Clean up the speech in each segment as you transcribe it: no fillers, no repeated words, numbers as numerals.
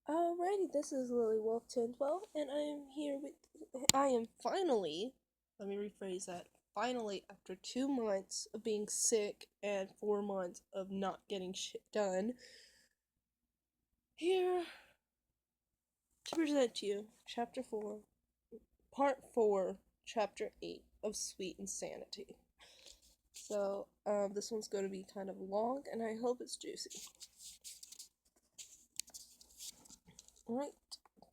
Alrighty, this is Lily Wolf 1012, and I am finally, let me rephrase that, finally, after 2 months of being sick and 4 months of not getting shit done, here to present to you Chapter 4, Part 4, Chapter 8 of Sweet Insanity. So, this one's going to be kind of long, and I hope it's juicy. Alright,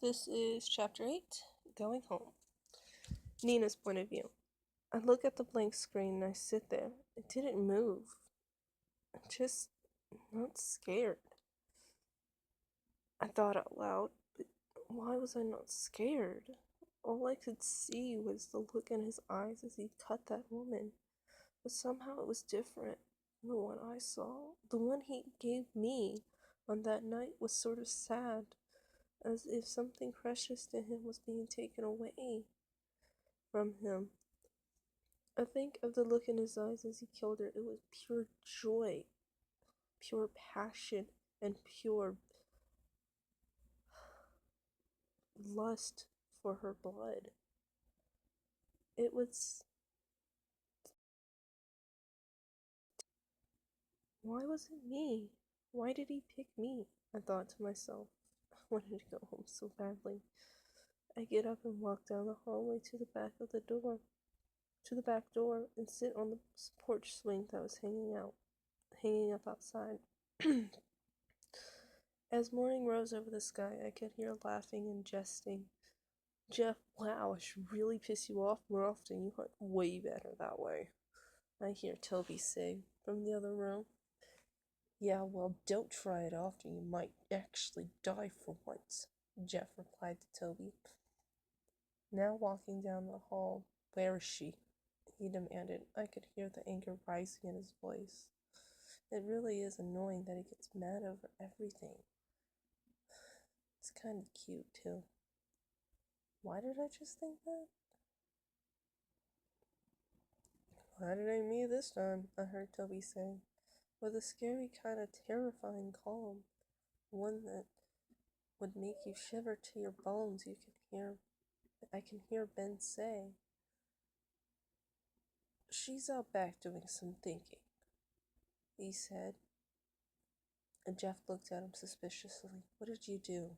this is Chapter 8, Going Home. Nina's point of view. I look at the blank screen and I sit there. It didn't move. I'm just not scared. I thought out loud, but why was I not scared? All I could see was the look in his eyes as he cut that woman. But somehow it was different than the one I saw. The one he gave me on that night was sort of sad, as if something precious to him was being taken away from him. I think of the look in his eyes as he killed her. It was pure joy, pure passion, and pure lust for her blood. It was... Why was it me? Why did he pick me? I thought to myself. I wanted to go home so badly. I get up and walk down the hallway to the back door, and sit on the porch swing that was hanging up outside. As morning rose over the sky, I could hear laughing and jesting. Jeff, wow, I should really piss you off more often. You hunt way better that way, I hear Toby say from the other room. Yeah, well, don't try it often. You might actually die for once, Jeff replied to Toby. Now walking down the hall, where is she? He demanded. I could hear the anger rising in his voice. It really is annoying that he gets mad over everything. It's kind of cute, too. Why did I just think that? Why did I me this time? I heard Toby say, with a scary kind of terrifying calm, one that would make you shiver to your bones. I can hear Ben say, she's out back doing some thinking, he said. And Jeff looked at him suspiciously. What did you do?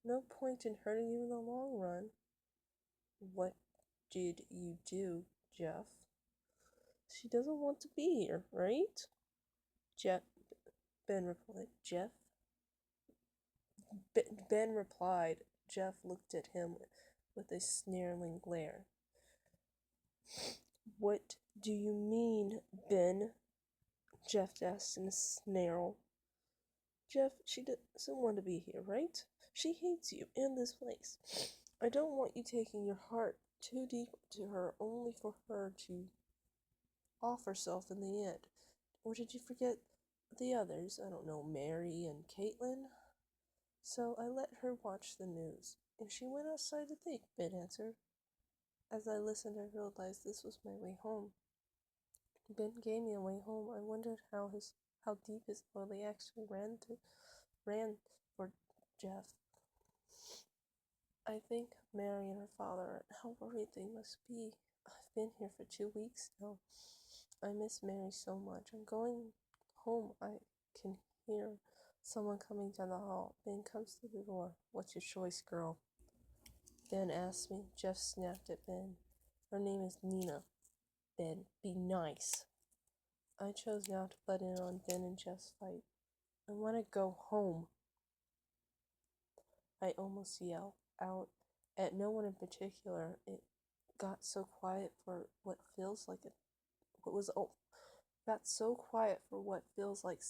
No point in hurting you in the long run. What did you do, Jeff? She doesn't want to be here, right? Ben replied. Ben replied. Jeff looked at him with a snarling glare. What do you mean, Ben? Jeff asked in a snarl. Jeff, she doesn't want to be here, right? She hates you and this place. I don't want you taking your heart too deep to her only for her to off herself in the end. Or did you forget the others? I don't know, Mary and Caitlin? So I let her watch the news, and she went outside to think, Ben answered. As I listened, I realized this was my way home. Ben gave me a way home. I wondered how deep his loyalty actually ran for Jeff. I think Mary and her father, how worried they must be. I've been here for 2 weeks now. I miss Mary so much. I'm going home. I can hear someone coming down the hall. Ben comes to the door. What's your choice, girl? Ben asked me. Jeff snapped at Ben. Her name is Nina. Ben, be nice. I chose not to butt in on Ben and Jeff's fight. I want to go home. I almost yelled out at no one in particular. It got so quiet for what feels like got so quiet for what feels like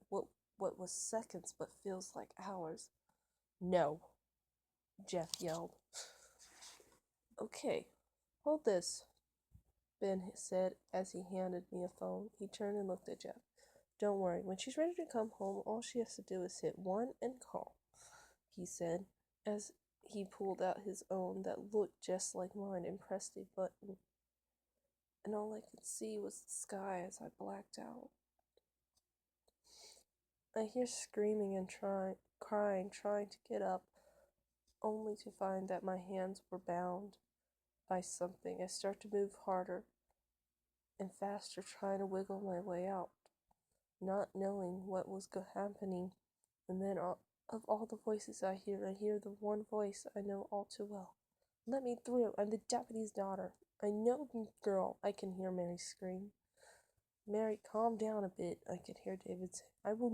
what was seconds but feels like hours. No, Jeff yelled. Okay, hold this, Ben said as he handed me a phone. He turned and looked at Jeff. Don't worry, when she's ready to come home, all she has to do is hit 1 and call, he said, as he pulled out his own that looked just like mine and pressed a button. And all I could see was the sky as I blacked out. I hear screaming and crying, trying to get up, only to find that my hands were bound by something. I start to move harder and faster, trying to wiggle my way out, not knowing what was happening. And then, of all the voices I hear the one voice I know all too well. Let me through. I'm the deputy's daughter. I know, girl. I can hear Mary scream. Mary, calm down a bit, I could hear David say. I will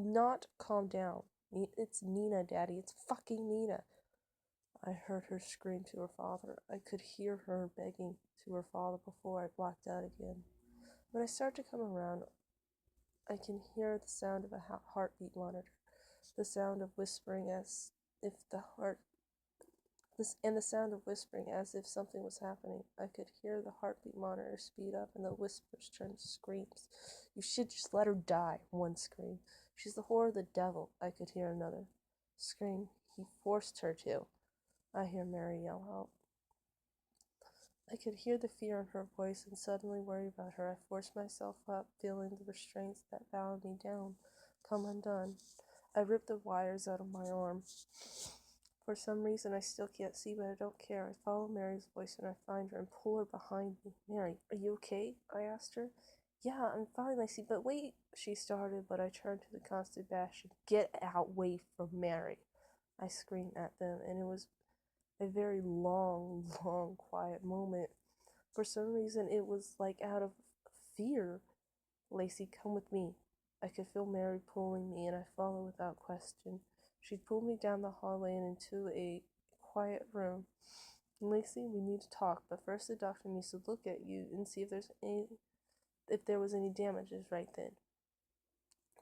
not calm down. It's Nina, Daddy. It's fucking Nina. I heard her scream to her father. I could hear her begging to her father before I blacked out again. When I start to come around, I can hear the sound of a heartbeat monitor, the sound of whispering as if the sound of whispering as if something was happening. I could hear the heartbeat monitor speed up and the whispers turn to screams. You should just let her die, one screamed. She's the whore of the devil, I could hear another scream. He forced her to, I hear Mary yell out. I could hear the fear in her voice and suddenly worry about her. I forced myself up, feeling the restraints that bound me down come undone. I ripped the wires out of my arm. For some reason I still can't see, but I don't care. I follow Mary's voice and I find her and pull her behind me. Mary, are you okay? I asked her. Yeah, I'm fine, Lacey, but wait, she started, but I turned to the constant Bastion. Get away from Mary, I screamed at them, and it was a very long, quiet moment. For some reason, it was like out of fear. Lacey, come with me. I could feel Mary pulling me, and I followed without question. She pulled me down the hallway and into a quiet room. Lacey, we need to talk, but first the doctor needs to look at you and see if there was any damages right then.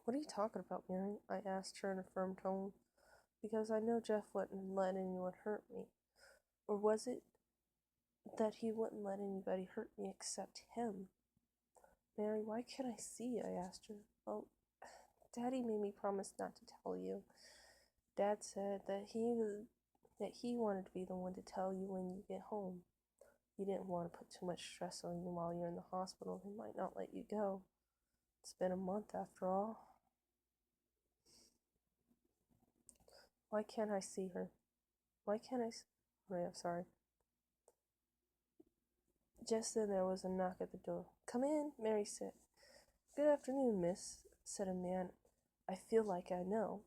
What are you talking about, Mary? I asked her in a firm tone. Because I know Jeff wouldn't let anyone hurt me. Or was it that he wouldn't let anybody hurt me except him? Mary, why can't I see? I asked her. Oh, Daddy made me promise not to tell you. Dad said that he wanted to be the one to tell you when you get home. He didn't want to put too much stress on you while you're in the hospital. He might not let you go. It's been a month after all. Why can't I see her? Why can't I I'm sorry. Just then there was a knock at the door. Come in, Mary said. Good afternoon, miss, said a man. I feel like I know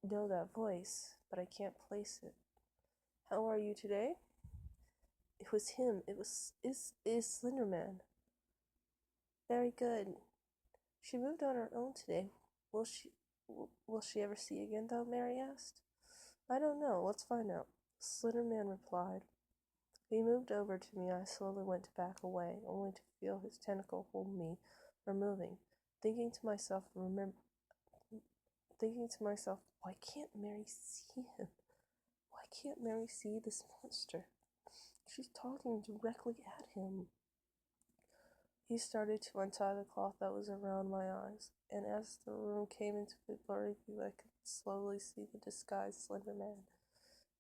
that voice, but I can't place it. How are you today? It was him. Is Slenderman. Very good. She moved on her own today. Will she ever see again, though? Mary asked. I don't know. Let's find out. Slenderman replied. He moved over to me. I slowly went to back away, only to feel his tentacle hold me, removing. Thinking to myself, why can't Mary see him? Why can't Mary see this monster? She's talking directly at him. He started to untie the cloth that was around my eyes, and as the room came into blurry view, I could slowly see the disguised slender man.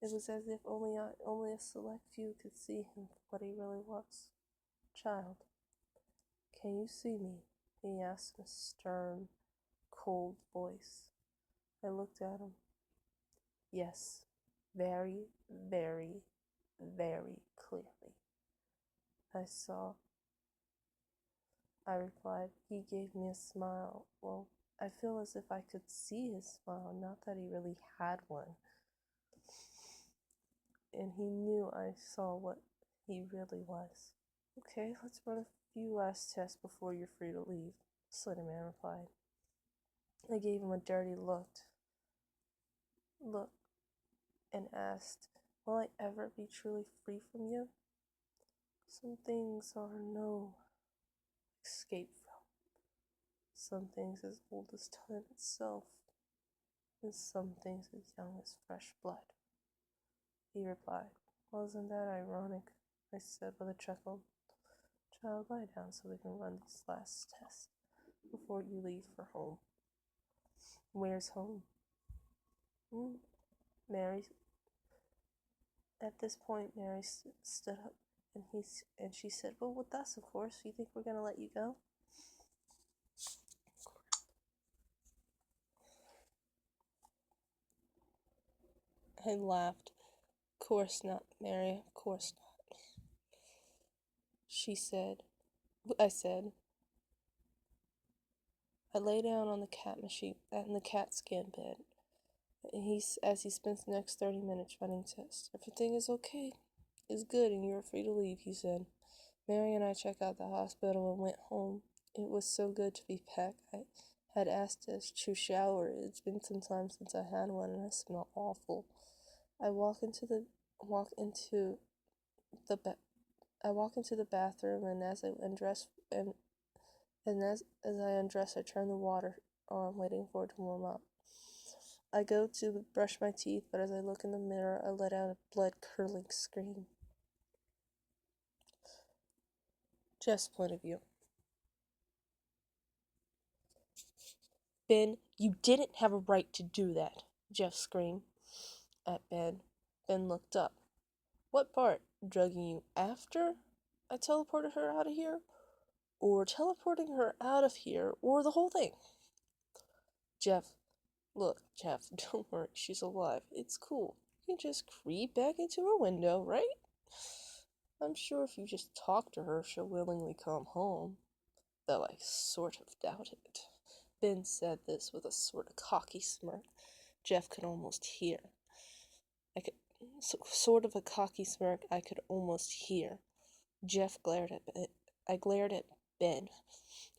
It was as if only a select few could see him for what he really was. Child, can you see me? He asked in a stern, cold voice. I looked at him. Yes, very, very, very clearly. I saw. I replied. He gave me a smile. Well, I feel as if I could see his smile, not that he really had one. And he knew I saw what he really was. Okay, let's run a few last tests before you're free to leave, Slenderman replied. I gave him a dirty look and asked, will I ever be truly free from you? Some things are no escape from. Some things as old as time itself, and some things as young as fresh blood. He replied. Wasn't that ironic? I said with a chuckle. Child, lie down so we can run this last test before you leave for home. Where's home? Mary. At this point, Mary stood up, and she said, well, with us, of course. You think we're going to let you go? I laughed. Of course not, Mary, of course not. She said, I said, I lay down on the cat scan bed. As he spends the next 30 minutes running tests. Everything is okay. Is good, and you're free to leave, he said. Mary and I checked out the hospital and went home. It was so good to be back. I had asked us to shower. It's been some time since I had one, and I smell awful. I walk into the bathroom, and as I undress, as I undress, I turn the water on, waiting for it to warm up. I go to brush my teeth, but as I look in the mirror, I let out a blood-curdling scream. Jeff's point of view. Ben, you didn't have a right to do that, Jeff screamed at Ben. Ben looked up. What part? Drugging you after I teleported her out of here? Or teleporting her out of here? Or the whole thing? Look, Jeff, don't worry, she's alive. It's cool. You can just creep back into her window, right? I'm sure if you just talk to her, she'll willingly come home. Though I sort of doubt it. Ben said this with a sort of cocky smirk Jeff could almost hear. Sort of a cocky smirk I could almost hear. I glared at Ben.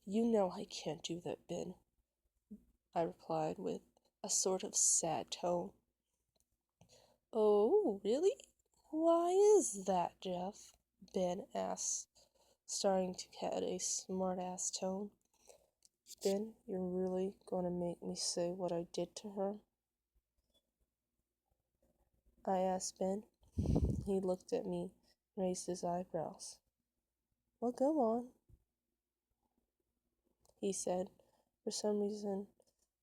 You know I can't do that, Ben, I replied with a sort of sad tone. Oh, really? Why is that, Jeff? Ben asked, starting to get a smart-ass tone. Ben, you're really going to make me say what I did to her? I asked Ben. He looked at me, raised his eyebrows. Well, go on, he said. For some reason,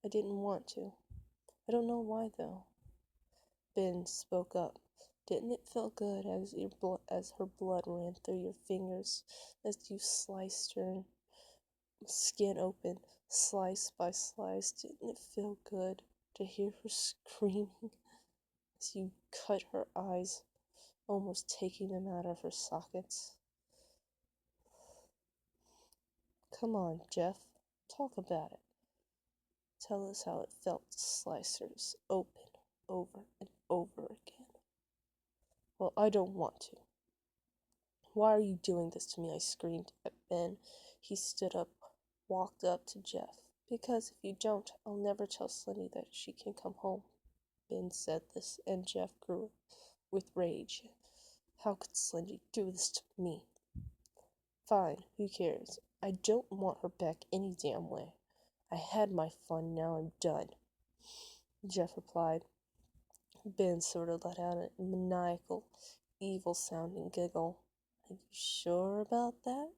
I didn't want to. I don't know why, though. Ben spoke up. Didn't it feel good as her blood ran through your fingers as you sliced her skin open, slice by slice? Didn't it feel good to hear her screaming as you cut her eyes, almost taking them out of her sockets? Come on, Jeff, talk about it. Tell us how it felt to slice hers open over and over again. Well, I don't want to. Why are you doing this to me? I screamed at Ben. He stood up, walked up to Jeff. Because if you don't, I'll never tell Slendy that she can come home. Ben said this, and Jeff grew with rage. How could Slendy do this to me? Fine, who cares? I don't want her back any damn way. I had my fun, now I'm done, Jeff replied. Ben sort of let out a maniacal, evil-sounding giggle. Are you sure about that?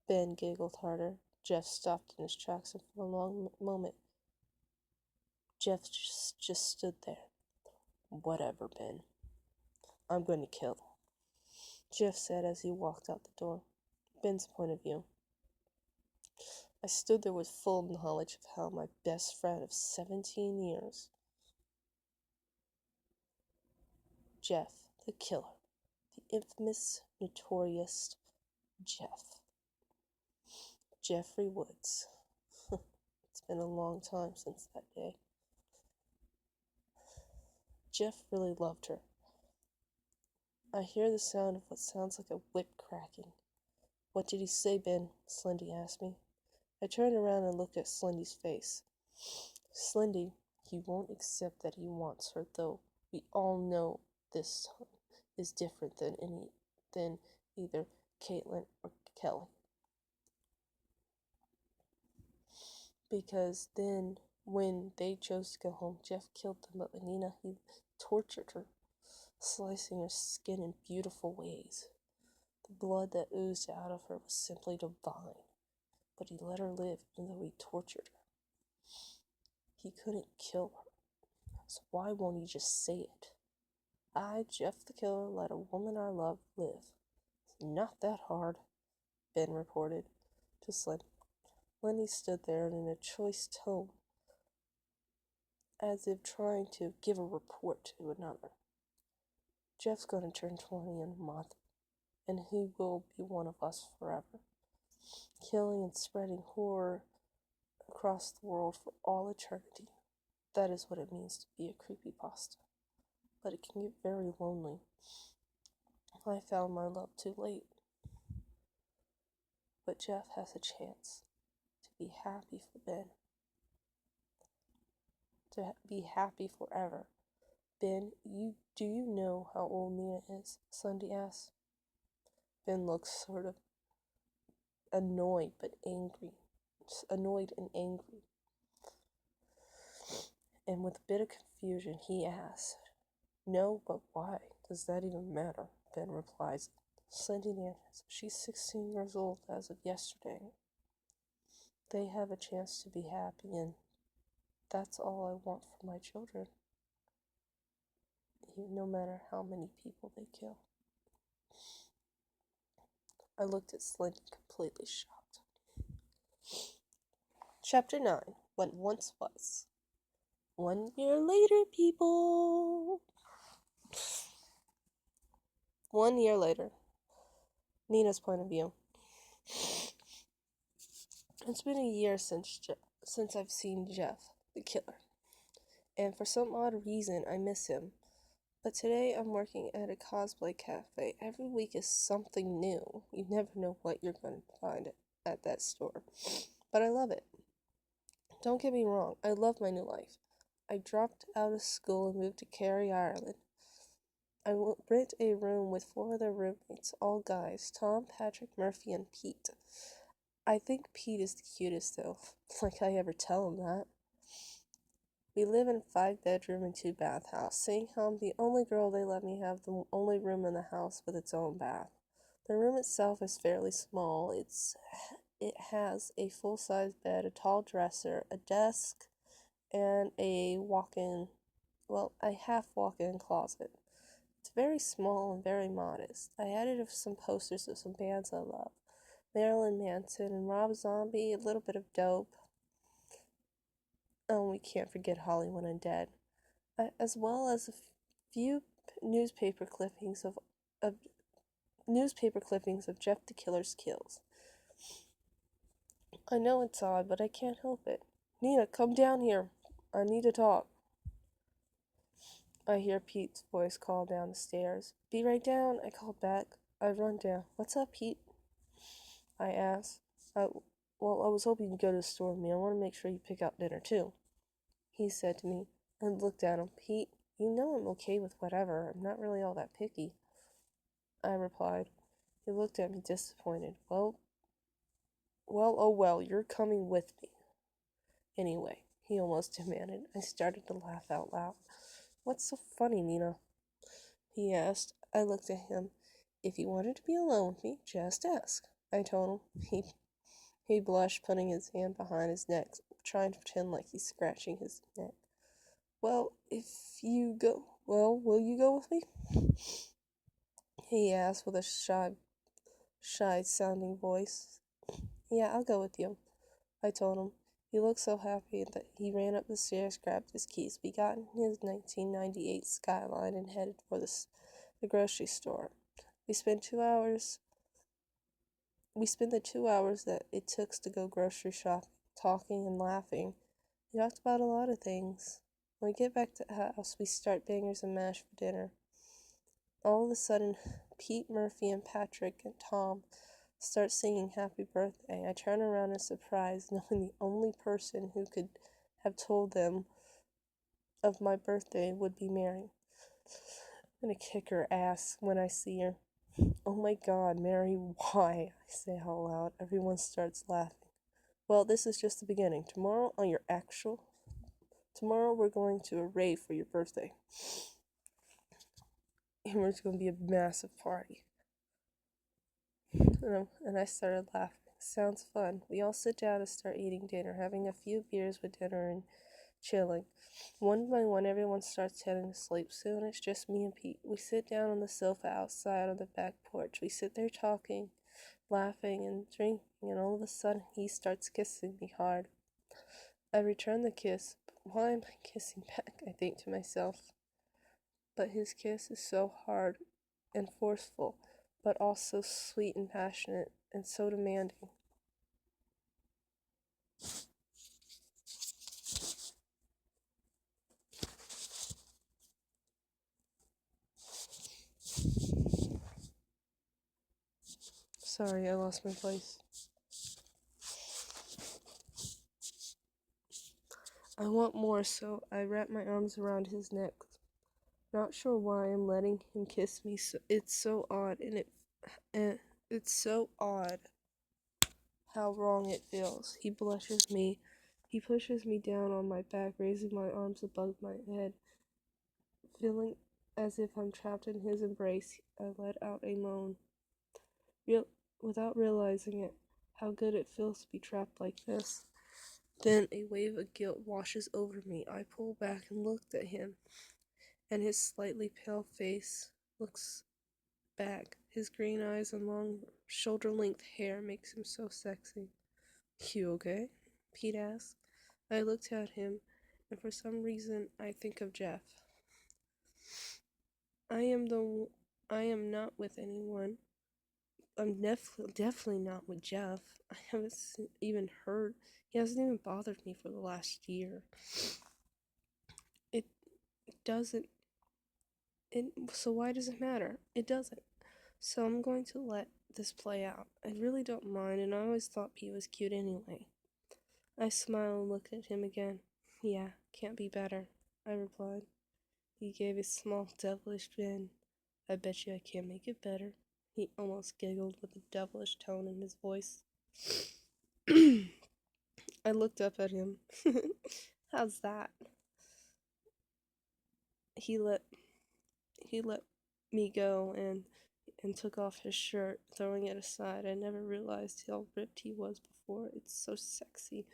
Ben giggled harder. Jeff stopped in his tracks, and for a long moment, Jeff just stood there. Whatever, Ben. I'm going to kill, Jeff said as he walked out the door. Ben's point of view. I stood there with full knowledge of how my best friend of 17 years, Jeff, the killer, the infamous, notorious Jeff. Jeffrey Woods. It's been a long time since that day. Jeff really loved her. I hear the sound of what sounds like a whip cracking. What did he say, Ben? Slendy asked me. I turned around and looked at Slendy's face. Slendy, he won't accept that he wants her, though we all know this time is different than either Caitlin or Kelly. Because then, when they chose to go home, Jeff killed them, but Nina, he tortured her, slicing her skin in beautiful ways. The blood that oozed out of her was simply divine, but he let her live even though he tortured her. He couldn't kill her, so why won't he just say it? I, Jeff the Killer, let a woman I love live. It's not that hard, Ben reported to Slendy. Lenny stood there and in a choice tone as if trying to give a report to another. Jeff's going to turn 20 in a month, and he will be one of us forever, killing and spreading horror across the world for all eternity. That is what it means to be a creepypasta. But it can get very lonely. I found my love too late. But Jeff has a chance to be happy for Ben. To be happy forever. Ben, do you know how old Nina is? Sunday asked. Ben looks sort of annoyed but angry. Annoyed and angry. And with a bit of confusion, he asked, "No, but why? Does that even matter?" Ben replies, "Slendy answers, she's 16 years old as of yesterday. They have a chance to be happy, and that's all I want for my children, no matter how many people they kill." I looked at Slendy completely shocked. Chapter 9. What Once Was. 1 year later, people. 1 year later. Nina's point of view. It's been a year since I've seen Jeff, the killer. And for some odd reason, I miss him. But today I'm working at a cosplay cafe. Every week is something new. You never know what you're going to find at that store. But I love it. Don't get me wrong, I love my new life. I dropped out of school and moved to Kerry, Ireland. I will rent a room with 4 other roommates, all guys: Tom, Patrick, Murphy, and Pete. I think Pete is the cutest, though. Like I ever tell him that. We live in a 5-bedroom and 2-bath house. Seeing how I'm the only girl, they let me have the only room in the house with its own bath. The room itself is fairly small. It has a full-size bed, a tall dresser, a desk, and a half walk-in closet. It's very small and very modest. I added some posters of some bands I love: Marilyn Manson and Rob Zombie, a little bit of Dope. Oh, we can't forget Hollywood Undead, as well as a few newspaper clippings of Jeff the Killer's kills. I know it's odd, but I can't help it. "Nina, come down here. I need to talk." I hear Pete's voice call down the stairs. "Be right down," I called back. I run down. "What's up, Pete?" I asked. I was hoping you'd go to the store with me. I want to make sure you pick out dinner, too," he said to me. I looked at him. "Pete, you know I'm okay with whatever. I'm not really all that picky," I replied. He looked at me disappointed. Well, you're coming with me. Anyway," he almost demanded. I started to laugh out loud. "What's so funny, Nina?" he asked. I looked at him. "If you wanted to be alone with me, just ask," I told him. He blushed, putting his hand behind his neck, trying to pretend like he's scratching his neck. Will you go with me?" he asked with a shy-sounding voice. "Yeah, I'll go with you," I told him. He looked so happy that he ran up the stairs, grabbed his keys. We got in his 1998 Skyline and headed for the grocery store. We spent the 2 hours that it took to go grocery shopping, talking and laughing. We talked about a lot of things. When we get back to the house, we start bangers and mash for dinner. All of a sudden, Pete, Murphy, and Patrick and Tom start singing Happy Birthday. I turn around in surprise, knowing the only person who could have told them of my birthday would be Mary. I'm gonna kick her ass when I see her. "Oh my God, Mary, why?" I say out loud. Everyone starts laughing. "Well, this is just the beginning. Tomorrow we're going to a rave for your birthday. And it's going to be a massive party." And I started laughing. "Sounds fun." We all sit down and start eating dinner, having a few beers with dinner and chilling. One by one, everyone starts heading to sleep. Soon it's just me and Pete. We sit down on the sofa outside on the back porch. We sit there talking, laughing, and drinking, and all of a sudden he starts kissing me hard. I return the kiss, but why am I kissing back? I think to myself. But his kiss is so hard and forceful, but also sweet and passionate, and so demanding. Sorry, I lost my place. I want more, so I wrap my arms around his neck. Not sure why I'm letting him kiss me. So it's so odd, and it's so odd how wrong it feels. He blushes me. He pushes me down on my back, raising my arms above my head, feeling as if I'm trapped in his embrace. I let out a moan, real without realizing it. How good it feels to be trapped like this. Then a wave of guilt washes over me. I pull back and look at him, and his slightly pale face looks back. His green eyes and long shoulder-length hair makes him so sexy. You okay? Pete asked. I looked at him, and for some reason I think of Jeff. I am the I am not with anyone. I'm definitely not with Jeff. I haven't even heard. He hasn't even bothered me for the last year. It doesn't. So why does it matter? It doesn't. So I'm going to let this play out. I really don't mind, and I always thought Pete was cute anyway. I smiled and looked at him again. Yeah, can't be better, I replied. He gave a small devilish grin. I bet you I can't make it better. He almost giggled with a devilish tone in his voice. I looked up at him. How's that? He let he let me go and took off his shirt, throwing it aside. I never realized how ripped he was before. It's so sexy.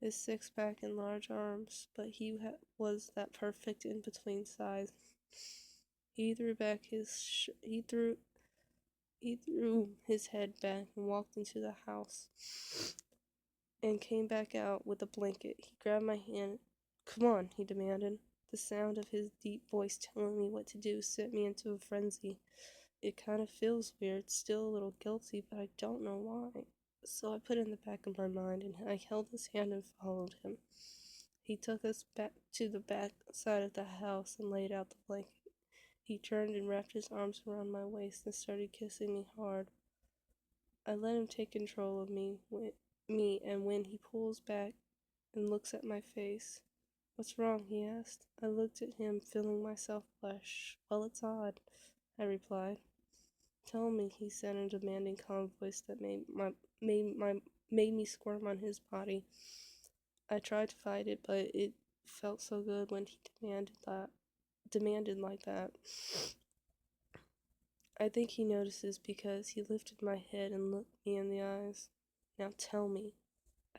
His six-pack and large arms, but was that perfect in-between size. He threw back he threw his head back and walked into the house and came back out with a blanket. He grabbed my hand. Come on, he demanded. The sound of his deep voice telling me what to do sent me into a frenzy. It kind of feels weird, still a little guilty, but I don't know why. So I put it in the back of my mind, and I held his hand and followed him. He took us back to the back side of the house and laid out the blanket. He turned and wrapped his arms around my waist and started kissing me hard. I let him take control of me, and when he pulls back and looks at my face, what's wrong? He asked. I looked at him, feeling myself blush. Well, it's odd, I replied. Tell me, he said in a demanding, calm voice that made me squirm on his body. I tried to fight it, but it felt so good when he demanded like that. I think he notices because he lifted my head and looked me in the eyes. Now tell me.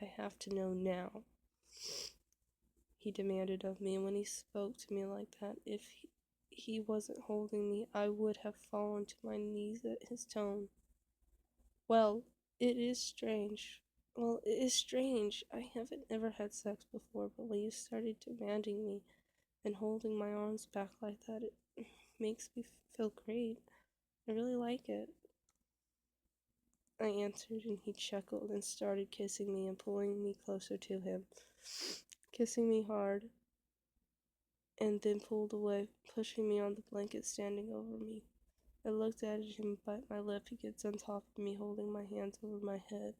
I have to know now, he demanded of me, and when he spoke to me like that, if he wasn't holding me, I would have fallen to my knees at his tone. Well, it is strange. Well, it is strange. I haven't ever had sex before, but when you started demanding me and holding my arms back like that, it makes me feel great. I really like it. I answered, and he chuckled and started kissing me and pulling me closer to him, kissing me hard, and then pulled away, pushing me on the blanket standing over me. I looked at him and bite my lip. He gets on top of me, holding my hands over my head,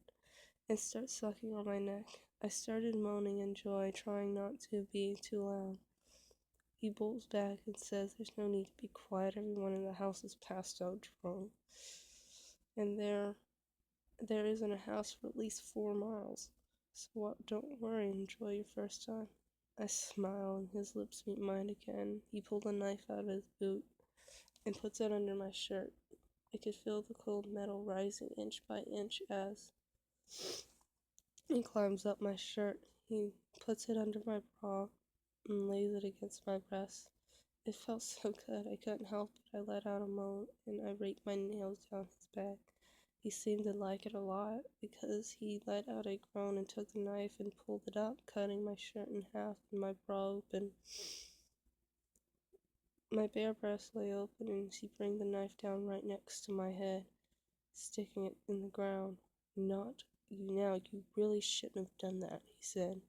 and starts sucking on my neck. I started moaning in joy, trying not to be too loud. He bolts back and says there's no need to be quiet. Everyone in the house is passed out drunk. And there isn't a house for at least 4 miles. So don't worry, enjoy your first time. I smile and his lips meet mine again. He pulled a knife out of his boot and puts it under my shirt. I could feel the cold metal rising inch by inch as he climbs up my shirt. He puts it under my bra and lays it against my breast. It felt so good I couldn't help it. I let out a moan and I raked my nails down his back. He seemed to like it a lot because he let out a groan and took the knife and pulled it up, cutting my shirt in half and my bra open. My bare breast lay open, and he bring the knife down right next to my head, sticking it in the ground. Not you now, you really shouldn't have done that, he said.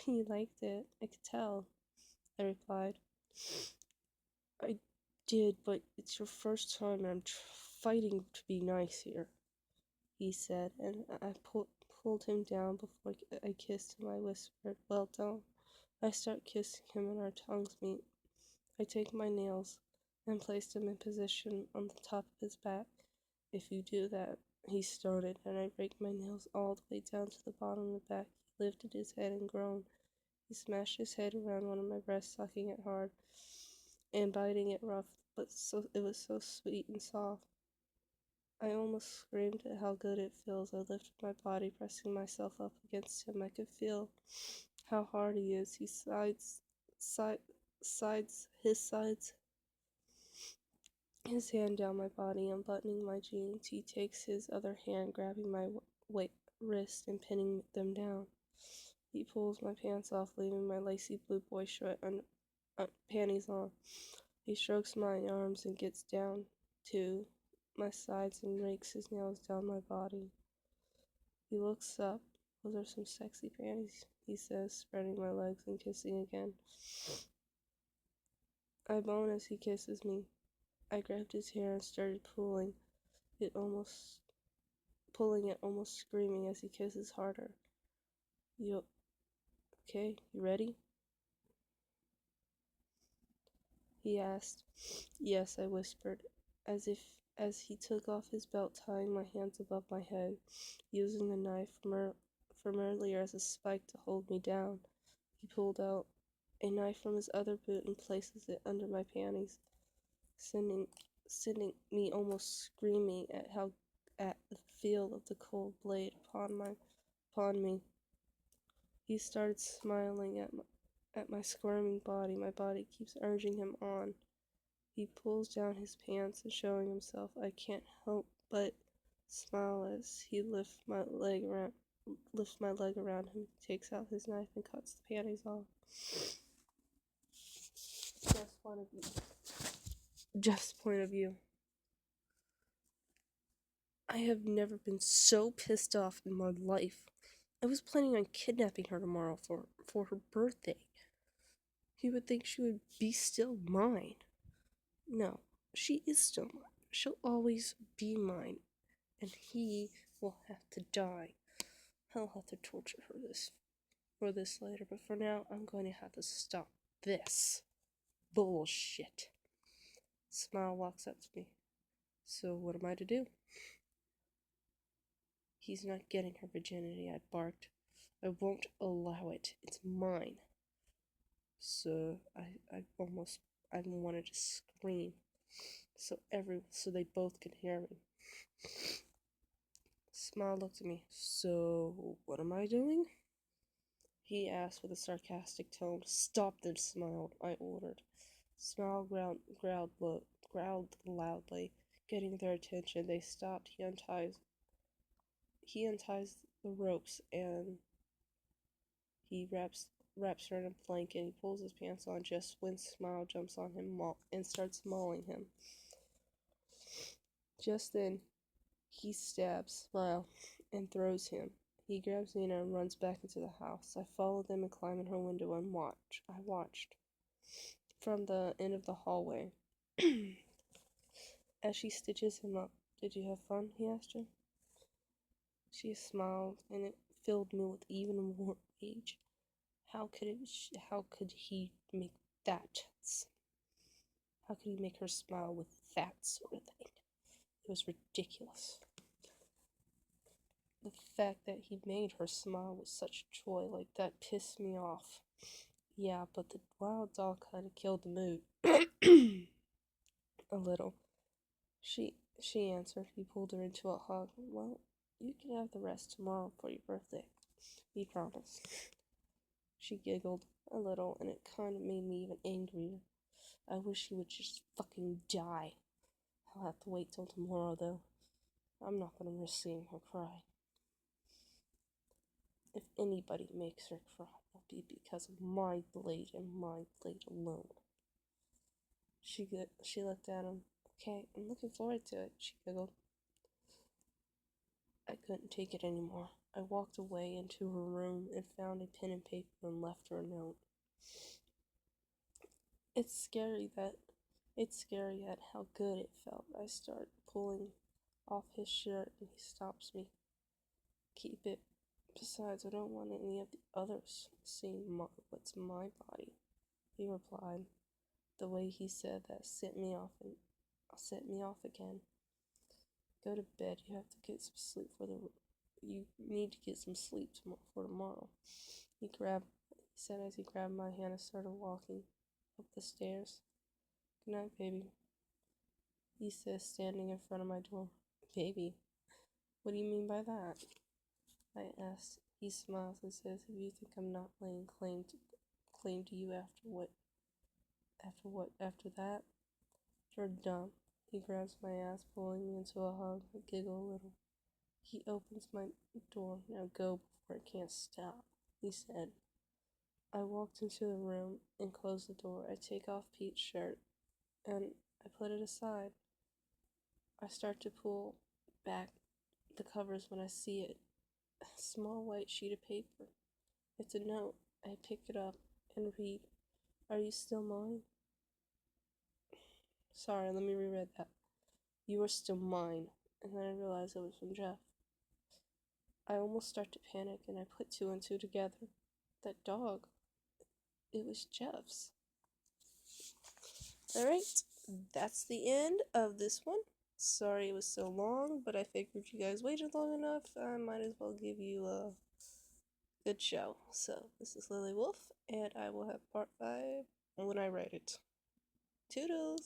He liked it, I could tell, I replied. I did, but it's your first time and I'm fighting to be nice here, he said, and I pulled him down before I kissed him. I whispered, well done. I start kissing him and our tongues meet. I take my nails and placed them in position on the top of his back. If you do that, he started, and I raked my nails all the way down to the bottom of the back. He lifted his head and groaned. He smashed his head around one of my breasts, sucking it hard and biting it rough, but it was so sweet and soft. I almost screamed at how good it feels. I lifted my body, pressing myself up against him. I could feel how hard he is. He sides his hand down my body, unbuttoning my jeans. He takes his other hand, grabbing my wrist and pinning them down. He pulls my pants off, leaving my lacy blue boy shirt and panties on. He strokes my arms and gets down to my sides and rakes his nails down my body. He looks up. Those are some sexy panties, he says, spreading my legs and kissing again. I moan as he kisses me. I grabbed his hair and started pulling it, almost screaming as he kisses harder. You okay? You ready? He asked. Yes, I whispered, as he took off his belt, tying my hands above my head, using the knife from earlier as a spike to hold me down. He pulled out a knife from his other boot and places it under my panties, sending me almost screaming at the feel of the cold blade upon me. He started smiling at my squirming body. My body keeps urging him on. He pulls down his pants and showing himself. I can't help but smile as he lifts my leg around him. He takes out his knife and cuts the panties off. Jeff's point of view. I have never been so pissed off in my life. I was planning on kidnapping her tomorrow for her birthday. He would think she would be still mine. No, she is still mine. She'll always be mine. And he will have to die. I'll have to torture her for this later, but for now, I'm going to have to stop this bullshit. Smile walks up to me. So what am I to do? He's not getting her virginity, I barked. I won't allow it. It's mine. So I wanted to scream so they both could hear me. Smile looked at me. So what am I doing? He asked with a sarcastic tone. Stop them, Smile, I ordered. Smile growled loudly, getting their attention. They stopped. He unties the ropes and he wraps her in a blanket. He pulls his pants on just when Smile jumps on him and starts mauling him. Just then, he stabs Smile and throws him. He grabs Nina and runs back into the house. I followed them and climbed in her window and I watched from the end of the hallway as she stitches him up. Did you have fun? He asked her. She smiled, and it filled me with even more rage. How could he make that? How could he make her smile with that sort of thing? It was ridiculous. The fact that he made her smile with such joy like that pissed me off. Yeah, but the wild dog kind of killed the mood. A little. She answered. He pulled her into a hug. Well, you can have the rest tomorrow for your birthday, he promised. She giggled a little, and it kind of made me even angrier. I wish he would just fucking die. I'll have to wait till tomorrow, though. I'm not gonna miss seeing her cry. If anybody makes her cry, it'll be because of my blade and my blade alone. She looked at him. Okay, I'm looking forward to it, she giggled. I couldn't take it anymore. I walked away into her room and found a pen and paper and left her a note. It's scary at how good it felt. I start pulling off his shirt and he stops me. Keep it. Besides, I don't want any of the others seeing what's my body, he replied. The way he said that set me off again. Go to bed. You have to get some sleep you need to get some sleep for tomorrow. He said as he grabbed my hand and started walking up the stairs. Good night, baby, he says, standing in front of my door. Baby? What do you mean by that? I asked. He smiles and says, if you think I'm not laying claim to you after that? You're dumb. He grabs my ass, pulling me into a hug. I giggle a little. He opens my door. Now go before I can't stop, he said. I walked into the room and closed the door. I take off Pete's shirt and I put it aside. I start to pull back the covers when I see it. A small white sheet of paper. It's a note. I pick it up and read, Are you still mine? Sorry, let me reread that. You are still mine. And then I realized it was from Jeff. I almost start to panic and I put two and two together. That dog, it was Jeff's. Alright, that's the end of this one. Sorry it was so long, but I figured if you guys waited long enough, I might as well give you a good show. So, this is Lily Wolf, and I will have part 5 when I write it. Toodles!